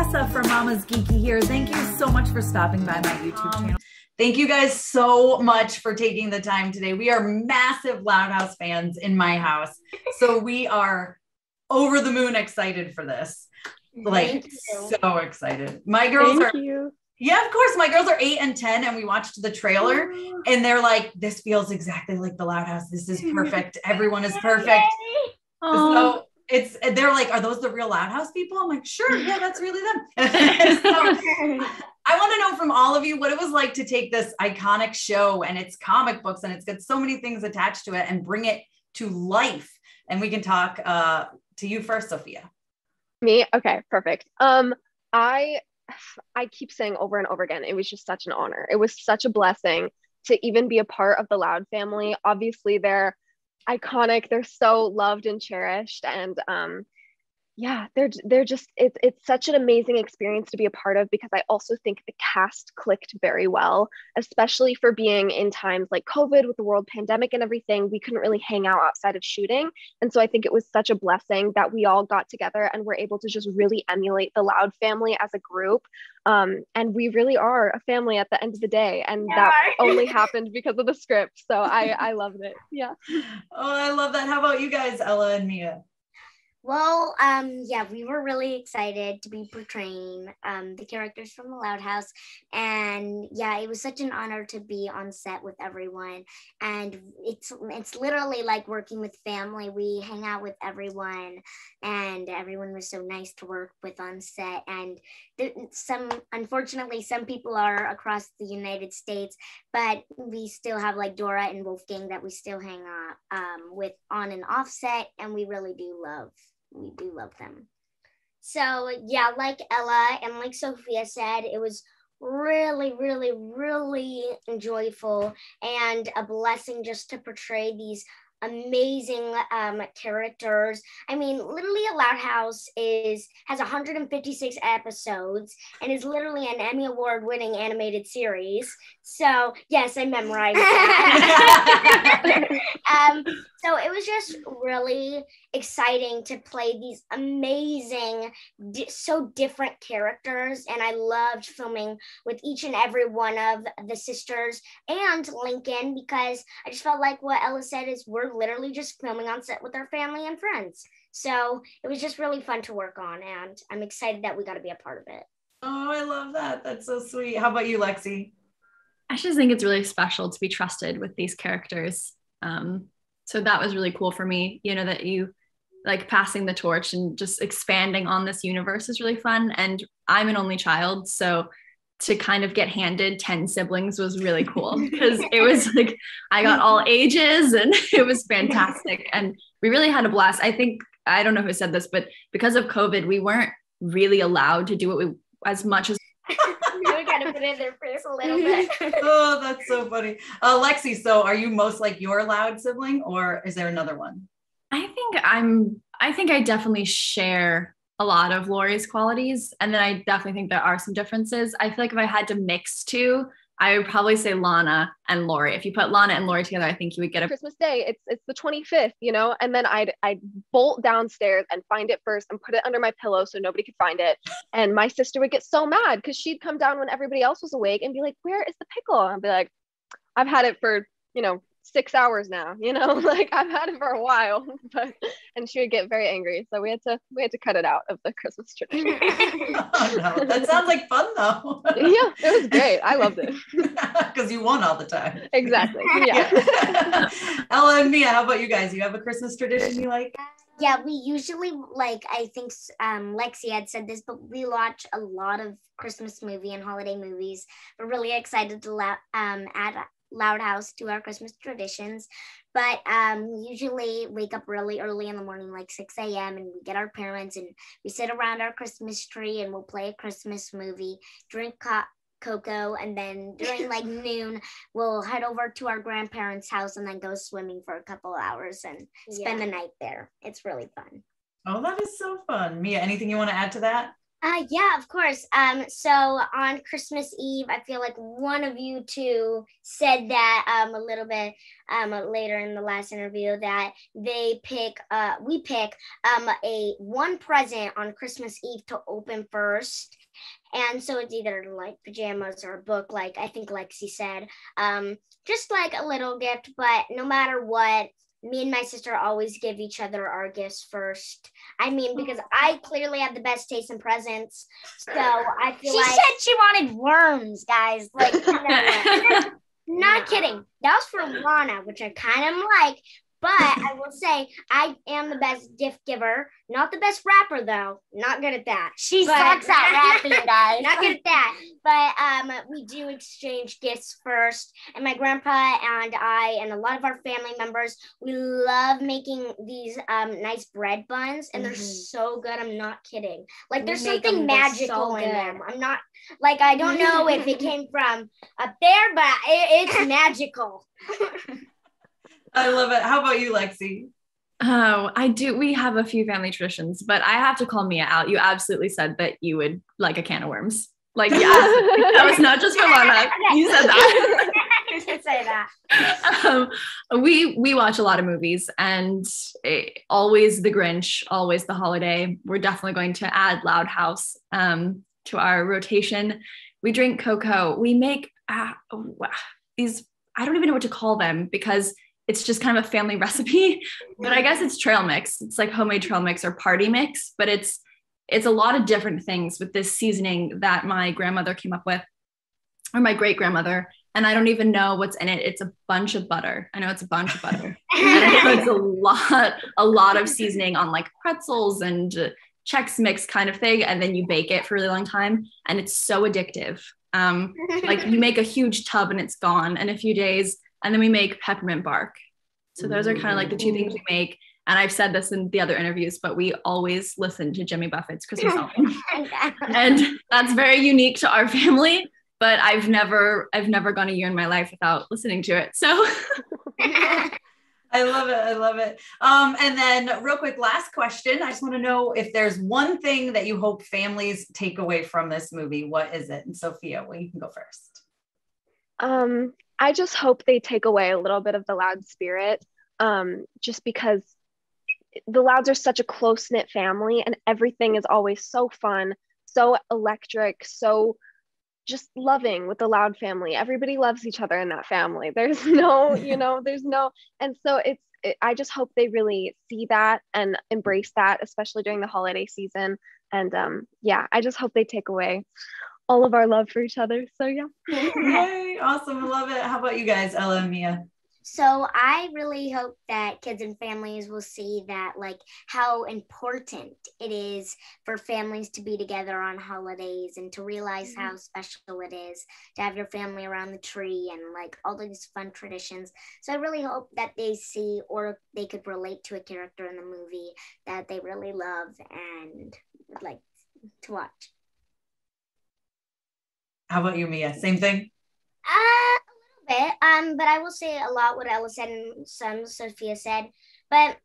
Tessa from Mama's Geeky here. Thank you so much for stopping by my YouTube channel. Thank you guys so much for taking the time today. We are massive Loud House fans in my house. So we are over the moon excited for this. Like, so excited. My girls yeah, of course. My girls are 8 and 10, and we watched the trailer, and they're like, this feels exactly like the Loud House. This is perfect. Everyone is perfect. So they're like, are those the real Loud House people? I'm like, sure. Yeah, that's really them. So, I want to know from all of you what it was like to take this iconic show and its comic books, and it's got so many things attached to it, and bring it to life. And we can talk to you first, Sophia. Me? Okay, perfect. I keep saying over and over again, it was just such an honor. It was such a blessing to even be a part of the Loud family. Obviously, they're iconic. They're so loved and cherished. And yeah, they're just, it's such an amazing experience to be a part of, because I also think the cast clicked very well, especially for being in times like COVID with the world pandemic and everything. We couldn't really hang out outside of shooting. And so I think it was such a blessing that we all got together and were able to just really emulate the Loud family as a group. And we really are a family at the end of the day. And that only happened because of the script. So I loved it. Yeah. Oh, I love that. How about you guys, Ella and Mia? Well, yeah, we were really excited to be portraying the characters from the Loud House. And yeah, it was such an honor to be on set with everyone. And it's literally like working with family. We hang out with everyone, and everyone was so nice to work with on set. And unfortunately, some people are across the United States, but we still have like Dora and Wolfgang that we still hang out with on and off set, and we really do love. We do love them. So yeah, like Ella and like Sophia said, it was really, really, really joyful and a blessing just to portray these amazing characters. I mean, literally, A Loud House has 156 episodes and is literally an Emmy Award winning animated series. So yes, I memorized that. So it was just really exciting to play these amazing, so different characters. And I loved filming with each and every one of the sisters and Lincoln, because I just felt like what Ella said is we're literally just filming on set with our family and friends. So it was just really fun to work on, and I'm excited that we got to be a part of it. Oh, I love that. That's so sweet. How about you, Lexi? I just think it's really special to be trusted with these characters. So that was really cool for me, you know, that you like passing the torch and just expanding on this universe is really fun. And I'm an only child, so to kind of get handed 10 siblings was really cool, because it was like I got all ages, and it was fantastic. And we really had a blast. I think, I don't know who said this, but because of COVID, we weren't really allowed to do what we as much as we kind of put in their face a little bit. Oh, that's so funny. Lexi, so are you most like your Loud sibling, or is there another one? I think I definitely share a lot of Lori's qualities. And then I definitely think there are some differences. I feel like if I had to mix two, I would probably say Lana and Lori. If you put Lana and Lori together, I think you would get a Christmas Day. It's the 25th, you know, and then I'd bolt downstairs and find it first and put it under my pillow so nobody could find it. And my sister would get so mad because she'd come down when everybody else was awake and be like, "Where is the pickle?" And I'd be like, "I've had it for, 6 hours now, like I've had it for a while." And she would get very angry. So we had to cut it out of the Christmas tradition. Oh, no. That sounds like fun though. Yeah, it was great. I loved it. Because you won all the time. Exactly. Yeah. Ella and Mia, how about you guys? You have a Christmas tradition you like? Yeah, we usually, I think Lexi had said this, but we watch a lot of Christmas movie and holiday movies. We're really excited to add Loud House to our Christmas traditions, but we usually wake up really early in the morning, like 6 a.m., and we get our parents and we sit around our Christmas tree and we'll play a Christmas movie, drink cocoa, and then during noon we'll head over to our grandparents' house and then go swimming for a couple hours and spend the night there. It's really fun. Oh, that is so fun. Mia, anything you want to add to that? Yeah, of course. So on Christmas Eve, I feel like one of you two said that a little bit later in the last interview that we pick a one present on Christmas Eve to open first. And so it's either like pajamas or a book, like I think Lexi said, just like a little gift, but no matter what, me and my sister always give each other our gifts first. I mean, because I clearly have the best taste in presents. So I feel she said she wanted worms, guys. Like, not kidding. That was for Lana, which I kind of like. But I will say I am the best gift giver. Not the best rapper, though. Not good at that. She sucks at rapping, guys. Not good at that. But we do exchange gifts first. And my grandpa and I and a lot of our family members, we love making these nice bread buns. And they're so good. I'm not kidding. Like, there's something magical in them. I'm not, like, I don't know if it came from up there, but it's magical. I love it. How about you, Lexi? Oh, I do. We have a few family traditions, but I have to call Mia out. You absolutely said that you would like a can of worms. Like, yeah, that was not just for Lana. You said that. You should say that. We watch a lot of movies, and always The Grinch, always The Holiday. We're definitely going to add Loud House to our rotation. We drink cocoa. We make these, I don't even know what to call them because it's just kind of a family recipe, but I guess it's trail mix. It's like homemade trail mix or party mix, but it's a lot of different things with this seasoning that my grandmother came up with, or my great grandmother. And I don't even know what's in it. It's a bunch of butter. I know it's a bunch of butter. And I know it's a lot of seasoning on like pretzels and Chex Mix kind of thing. And then you bake it for a really long time. And it's so addictive. Like you make a huge tub and it's gone in a few days. And then we make peppermint bark. So those are kind of like the two things we make. And I've said this in the other interviews, but we always listen to Jimmy Buffett's Christmas album. And that's very unique to our family, but I've never gone a year in my life without listening to it. So I love it. I love it. And then real quick, last question. I just want to know if there's one thing that you hope families take away from this movie. What is it? And Sophia, well, you can go first. I just hope they take away a little bit of the Loud spirit, just because the Louds are such a close-knit family and everything is always so fun, so electric, so just loving with the Loud family. Everybody loves each other in that family. There's no, and so I just hope they really see that and embrace that, especially during the holiday season. And I just hope they take away all of our love for each other. So yeah. Yay, awesome. I love it. How about you guys, Ella and Mia? So I really hope that kids and families will see that, like, how important it is for families to be together on holidays and to realize how special it is to have your family around the tree and like all these fun traditions. So I really hope that they see, or they could relate to a character in the movie that they really love and would like to watch. How about you, Mia? Same thing? A little bit. But I will say a lot what Ella said and some Sophia said. But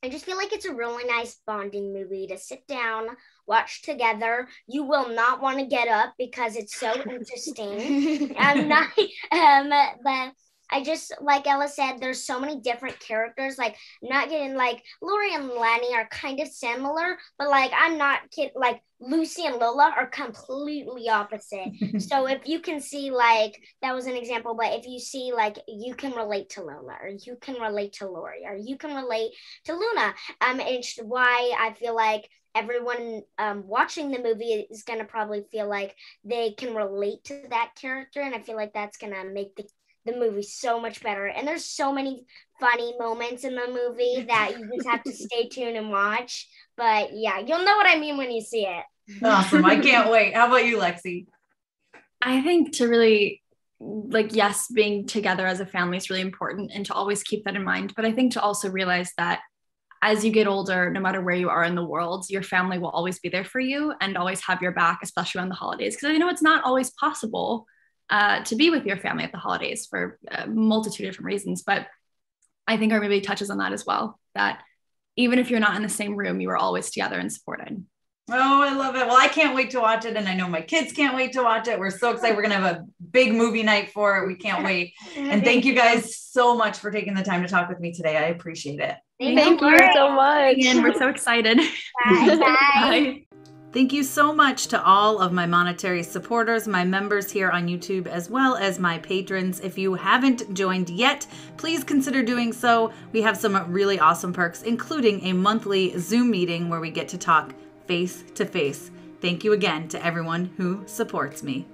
I just feel like it's a really nice bonding movie to sit down, watch together. You will not want to get up because it's so interesting. But I just, like Ella said, there's so many different characters. Like, not getting, like, Lori and Lanny are kind of similar, but, like, I'm not kidding. Like, Lucy and Lola are completely opposite. So if you can see, like, that was an example, but if you see, like, you can relate to Lola, or you can relate to Lori, or you can relate to Luna. It's why I feel like everyone watching the movie is going to probably feel like they can relate to that character, and I feel like that's going to make the movie so much better. And there's so many funny moments in the movie that you just have to stay tuned and watch. But yeah, you'll know what I mean when you see it. Awesome. I can't wait. How about you, Lexi? I think to really, like, yes, being together as a family is really important and to always keep that in mind. But I think to also realize that as you get older, no matter where you are in the world, your family will always be there for you and always have your back, especially on the holidays. Because I know it's not always possible to be with your family at the holidays for a multitude of different reasons. But I think our movie touches on that as well, that even if you're not in the same room, you are always together and supported. Oh, I love it. Well, I can't wait to watch it. And I know my kids can't wait to watch it. We're so excited. We're going to have a big movie night for it. We can't wait. And thank you guys so much for taking the time to talk with me today. I appreciate it. Thank you so much. And we're so excited. Bye. Bye. Thank you so much to all of my monetary supporters, my members here on YouTube, as well as my patrons. If you haven't joined yet, please consider doing so. We have some really awesome perks, including a monthly Zoom meeting where we get to talk face to face. Thank you again to everyone who supports me.